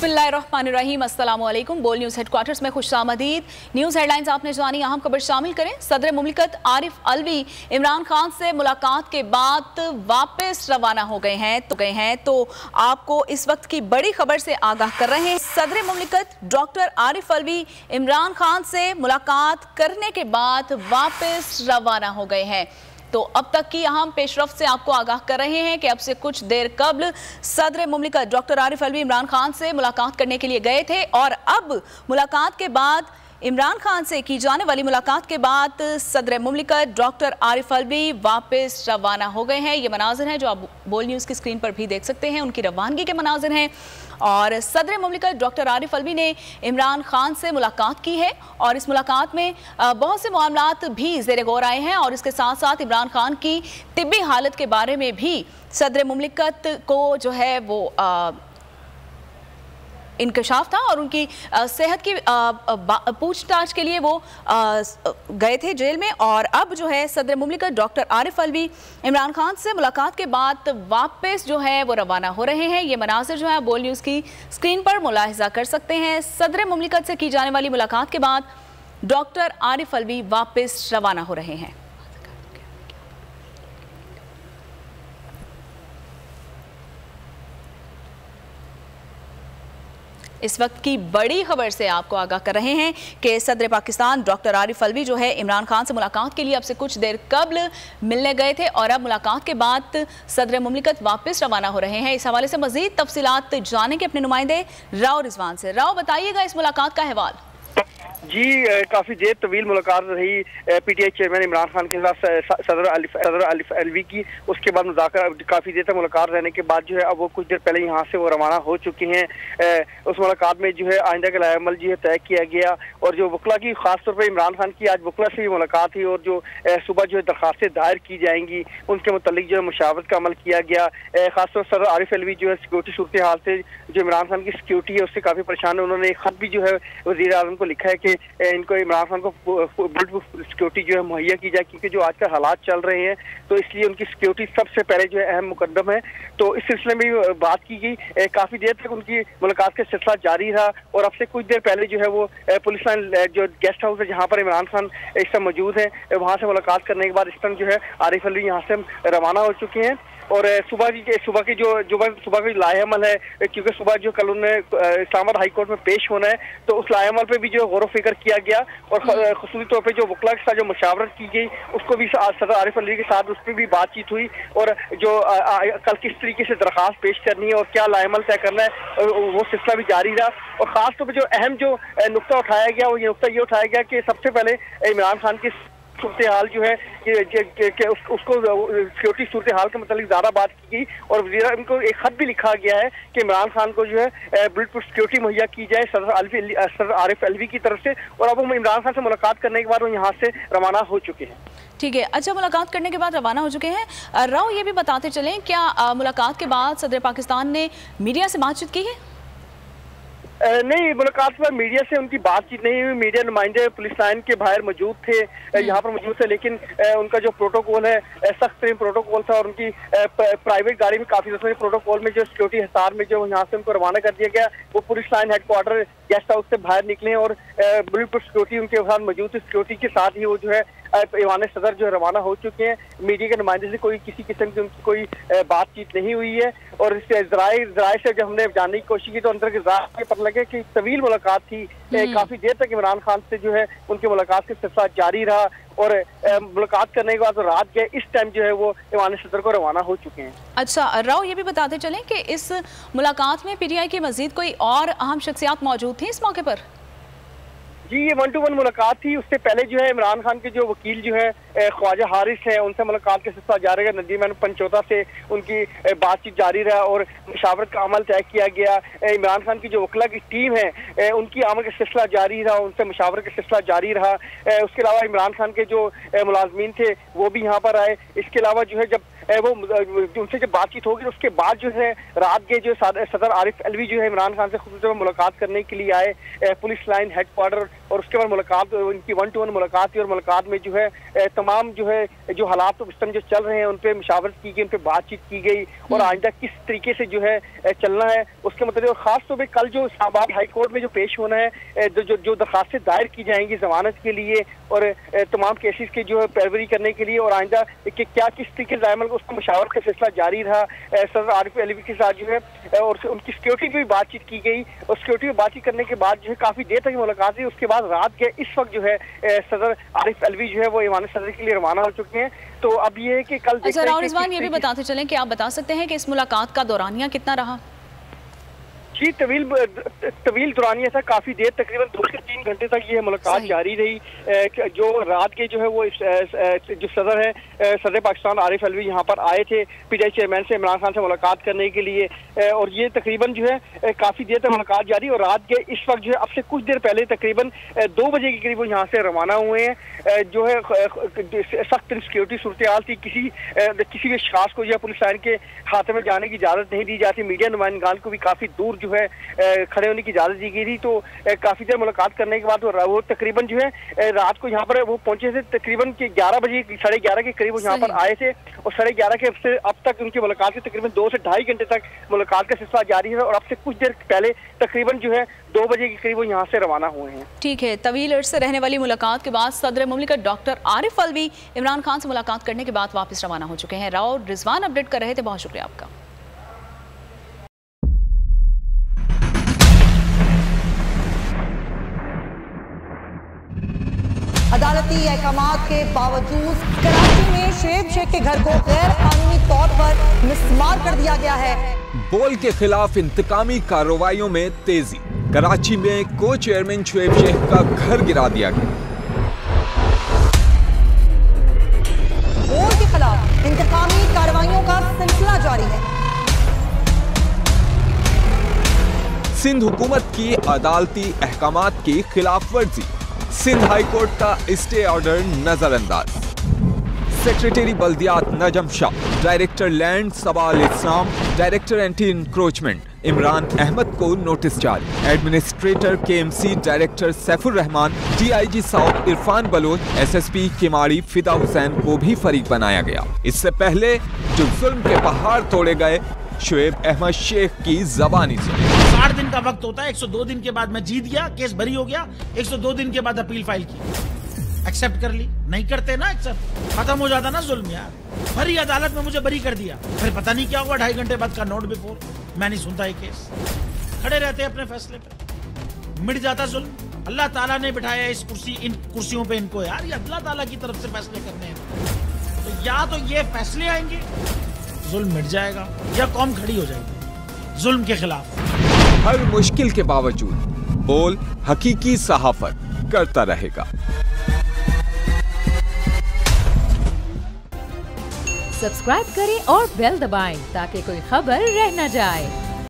बिस्मिल्लाहिर्रहमानिर्रहीम, अस्सलाम वालेकुम। बोल न्यूज़ हेडक्वार्टर्स में खुशामदीद। न्यूज़ हेडलाइंस आपने जानी, अहम खबर शामिल करें। सदर मुमलिकत आरिफ अलवी इमरान खान से मुलाकात के बाद वापस रवाना हो गए हैं तो आपको इस वक्त की बड़ी खबर से आगाह कर रहे हैं। सदर मुमलिकत डॉक्टर आरिफ अलवी इमरान खान से मुलाकात करने के बाद वापस रवाना हो गए हैं। तो अब तक की अहम पेशरफ्त से आपको आगाह कर रहे हैं कि अब से कुछ देर कबल सदर मुमलिकत डॉक्टर आरिफ अलवी इमरान खान से मुलाकात करने के लिए गए थे और अब मुलाकात के बाद इमरान खान से की जाने वाली मुलाकात के बाद सदर मुमलिकत डॉक्टर आरिफ अलवी वापस रवाना हो गए हैं। ये मनाजिर हैं जो आप बोल न्यूज़ की स्क्रीन पर भी देख सकते हैं, उनकी रवानगी के मनाजिर हैं। और सदर मुमलिकत डॉक्टर आरिफ अलवी ने इमरान खान से मुलाकात की है और इस मुलाकात में बहुत से मामलात भी ज़ेर गौर आए हैं और इसके साथ साथ इमरान खान की तिब्बी हालत के बारे में भी सदर मुमलिकत को जो है वो इंकशाफ था और उनकी सेहत की पूछताछ के लिए वो गए थे जेल में। और अब जो है सदर मुमलिकत डॉक्टर आरिफ अलवी इमरान खान से मुलाकात के बाद वापस जो है वो रवाना हो रहे हैं। ये मनाजिर जो है बोल न्यूज़ की स्क्रीन पर मुलाहिजा कर सकते हैं। सदर मुमलिकत से की जाने वाली मुलाकात के बाद डॉक्टर आरिफ अलवी वापस रवाना हो रहे हैं। इस वक्त की बड़ी खबर से आपको आगाह कर रहे हैं कि सदर पाकिस्तान डॉक्टर आरिफ अलवी जो है इमरान खान से मुलाकात के लिए अब से कुछ देर कबल मिलने गए थे और अब मुलाकात के बाद सदर मुमलिकत वापस रवाना हो रहे हैं। इस हवाले से मजीद तफसीलात जानेंगे अपने नुमाइंदे राव रिजवान से। राव, बताइएगा इस मुलाकात का अहवाल। जी, काफ़ी देर तवील मुलाकात रही पीटीआई चेयरमैन इमरान खान के साथ सदर आरिफ अलवी की। उसके बाद मुज़ाकरा काफ़ी देर तक मुलाकात रहने के बाद जो है अब वो कुछ देर पहले यहाँ से वो रवाना हो चुके हैं। उस मुलाकात में जो है आइंदा का लाएअमल जो है तय किया गया और जो वकला की खासतौर पर इमरान खान की आज वकला से भी मुलाकात हुई और जो सुबह जो है दरखास्तें दायर की जाएंगी उनके मुतालिक जो है मुशावरत का अमल किया गया। खासतौर सदर आरिफ अलवी जो है सिक्योरिटी सूरत हाल से जो इमरान खान की सिक्योरिटी है उससे काफ़ी परेशान है। उन्होंने एक खत भी जो है वज़ीर आज़म को लिखा है कि इनको इमरान खान को बुलेट प्रूफ सिक्योरिटी जो है मुहैया की जाए, क्योंकि जो आजकल हालात चल रहे हैं तो इसलिए उनकी सिक्योरिटी सबसे पहले जो है अहम मुकद्दम है। तो इस सिलसिले में भी बात की गई। काफ़ी देर तक उनकी मुलाकात का सिलसिला जारी रहा और अब से कुछ देर पहले जो है वो पुलिस लाइन जो गेस्ट हाउस है जहाँ पर इमरान खान इस समय मौजूद है वहाँ से मुलाकात करने के बाद इस टाइम जो है आरिफ अलवी यहाँ से रवाना हो चुके हैं। और सुबह की जो लाएअमल है, क्योंकि सुबह जो कल उन्हें इस्लामाबाद हाई कोर्ट में पेश होना है तो उस लाएअमल पे भी जो गौर फिक्र किया गया और खुसूसी तौर पे जो वकला के साथ जो मुशावरत की गई उसको भी सदर आरिफ अलवी के साथ उस पर भी बातचीत हुई और जो कल किस तरीके से दरख्वास्त पेश करनी है और क्या लाएअमल तय करना है वो सिलसिला भी जारी रहा। और ख़ास तौर पर जो अहम जो नुक्ता उठाया गया वो ये नुक्ता ये उठाया गया कि सबसे पहले इमरान खान की सूरत हाल जो है कि उसको सिक्योरिटी सूरत हाल के मतलब ज़्यादा बात की गई और वज़ीर उनको एक खत भी लिखा गया है कि इमरान खान को जो है बुलेट प्रूफ सिक्योरिटी मुहैया की जाए सदर आरिफ अलवी की तरफ से। और अब वो इमरान खान से मुलाकात करने के बाद वो यहाँ से रवाना हो चुके हैं। ठीक है, अच्छा, मुलाकात करने के बाद रवाना हो चुके हैं। राव, ये भी बताते चलें क्या मुलाकात के बाद सदर पाकिस्तान ने मीडिया से बातचीत की है? नहीं, मुलाकात पर मीडिया से उनकी बातचीत नहीं हुई। मीडिया नुमाइंदे पुलिस लाइन के बाहर मौजूद थे, यहाँ पर मौजूद थे, लेकिन उनका जो प्रोटोकॉल है सख्त तरीन प्रोटोकॉल था और उनकी प्राइवेट गाड़ी में काफ़ी प्रोटोकॉल में जो सिक्योरिटी हिसार में जो यहाँ से उनको रवाना कर दिया गया। वो police line headquarter guest house से बाहर निकले और बुलेट प्रूफ सिक्योरिटी उनके साथ मौजूद थी। सिक्योरिटी के साथ ही वो जो है ईवान सदर जो है रवाना हो चुके हैं। मीडिया के नुमाइंदे से कोई किसी किस्म की उनकी कोई बातचीत नहीं हुई है और इससे ज़राए से जब हमने जानने की कोशिश की तो अंदर के ज़राए पता लगे कि तवील मुलाकात थी। काफ़ी देर तक इमरान खान से जो है उनकी मुलाकात का सिलसिला जारी रहा और मुलाकात करने के बाद तो रात के इस टाइम जो है वो ईवान सदर को रवाना हो चुके हैं। अच्छा राव, ये भी बताते चलें कि इस मुलाकात में पीटीआई की मजीद कोई और अहम शख्सियात मौजूद थी इस मौके पर? जी, ये 1-to-1 मुलाकात थी। उससे पहले जो है इमरान खान के जो वकील जो है ख्वाजा हारिस है उनसे मुलाकात के सिलसिला जारी रहा। नदीम पंचोता से उनकी बातचीत जारी रहा और मुशावरत का अमल तय किया गया। इमरान खान की जो वकला की टीम है उनकी आमद का सिलसिला जारी रहा, उनसे मुशावरत का सिलसिला जारी रहा। उसके अलावा इमरान खान के जो मुलाजमीन थे वो भी यहाँ पर आए। इसके अलावा जो है जब वो उनसे जब बातचीत होगी उसके बाद जो है रात के जो सदर आरिफ अलवी जो है इमरान खान से खुद मुलाकात करने के लिए आए। पुलिस लाइन हेडक्वार्टर और उसके बाद मुलाकात, इनकी 1-to-1 मुलाकात थी और मुलाकात में जो है तमाम जो है जो हालात इस टाइम जो चल रहे हैं उन पर मुशावरत की गई, उन पर बातचीत की गई और आइंदा किस तरीके से जो है चलना है उसके मतलब। और खास तौर पर कल जो इस्लामाबाद हाई कोर्ट में जो पेश होना है, जो दरखास्तें दायर की जाएंगी जमानत के लिए और तमाम केसेस के जो है पैरवी करने के लिए और आइंदा कि क्या किस तरीके से उसका मुशावरत का सिलसिला जारी रहा सदर आरिफ अलवी के साथ जो है, और उनकी सिक्योरिटी की भी बातचीत की गई और सिक्योरिटी में बातचीत करने के बाद जो है काफी देर तक मुलाकात हुई। उसके बाद रात के इस वक्त जो है सदर आरिफ अलवी जो है वो ईवान सदर के लिए रवाना हो चुके हैं। तो अब ये है कि कल रिजवान, ये भी बताते चलें कि आप बता सकते हैं कि इस मुलाकात का दौरानिया कितना रहा? जी, तवील दौरानिया था, काफी देर तकरीबन 2 से 3 घंटे तक ये मुलाकात जारी रही। जो रात के जो है वो जो सदर है सदर पाकिस्तान आरिफ अलवी यहाँ पर आए थे पीटीआई चेयरमैन से इमरान खान से मुलाकात करने के लिए और ये तकरीबन जो है काफी देर तक मुलाकात जारी और रात के इस वक्त जो है अब से कुछ देर पहले तकरीबन 2 बजे के करीब वो यहाँ से रवाना हुए हैं। जो है सख्त सिक्योरिटी सूरत हाल थी, किसी भी शख्स को जो है पुलिस लाइन के हाथ में जाने की इजाजत नहीं दी जाती। मीडिया नुमाइंदगान को भी काफी दूर जो है खड़े होने की इजाजत दी गई थी। तो काफी देर मुलाकात करने के बाद वो तकरीबन जो है रात को यहाँ पर वो पहुंचे थे तकरीबन 11 बजे 11:30 के करीब वो यहाँ पर आए थे और 11:30 के से अब तक उनकी मुलाकात की तकरीबन 2 से 2.5 घंटे तक मुलाकात का सिलसिला जारी है और अब से कुछ देर पहले तकरीबन जो है 2 बजे के करीब वो यहाँ से रवाना हुए हैं। ठीक है, तवील अर्से रहने वाली मुलाकात के बाद सदर मुमलिकत डॉक्टर आरिफ अलवी इमरान खान से मुलाकात करने के बाद वापस रवाना हो चुके हैं। राव रिजवान अपडेट कर रहे थे, बहुत शुक्रिया आपका। अदालती अहकामात के बावजूद कराची में शुएब शेख के घर को गैर कानूनी तौर पर मिसमार कर दिया गया है। बोल के खिलाफ इंतकामी कार्रवाइयों में तेजी, कराची में को चेयरमैन शुएब शेख का घर गिरा दिया गया। बोल के खिलाफ इंतकामी कार्रवाइयों का सिलसिला जारी है। सिंध हुकूमत की अदालती अहकामात की खिलाफ वर्जी, सिंध हाई कोर्ट का स्टे ऑर्डर नजरअंदाज। सेक्रेटरी बल्दियात Najam Shah, director land Sabal Islam, director anti encroachment Imran Ahmed को नोटिस जारी। Administrator KMC director Saifur Rehman, DIG south Irfan Baloch, SSP Keamari Fida Hussain को भी फरीक बनाया गया। इससे पहले जो जुल्म के पहाड़ तोड़े गए, शुएब अहमद शेख की जबानी सुनी। 60 दिन का वक्त होता है, 102 दिन के बाद मैं जीत गया, केस बरी हो गया, 102 दिन के बाद अपील फाइल की, एक्सेप्ट कर ली। नहीं करते ना एक्सेप्ट, खत्म हो जाता ना जुल्म यार। भरी अदालत में मुझे बरी कर दिया, फिर पता नहीं क्या हुआ 2.5 घंटे बाद का नोट बिफोर, मैं नहीं सुनता ये केस। खड़े रहते अपने फैसले पे, मिट जाता जुल्म। अल्लाह ताला ने बिठाया इस इन कुर्सियों पे इनको यार, ये अल्लाह ताला की तरफ से फैसले करने हैं। तो या तो ये फैसले आएंगे, जुल्म मिट जाएगा, या कौम खड़ी हो जाएगी जुल्म के खिलाफ। हर मुश्किल के बावजूद बोल हकीकी सहाफत करता रहेगा। सब्सक्राइब करें और बेल दबाएं ताकि कोई खबर रह न जाए।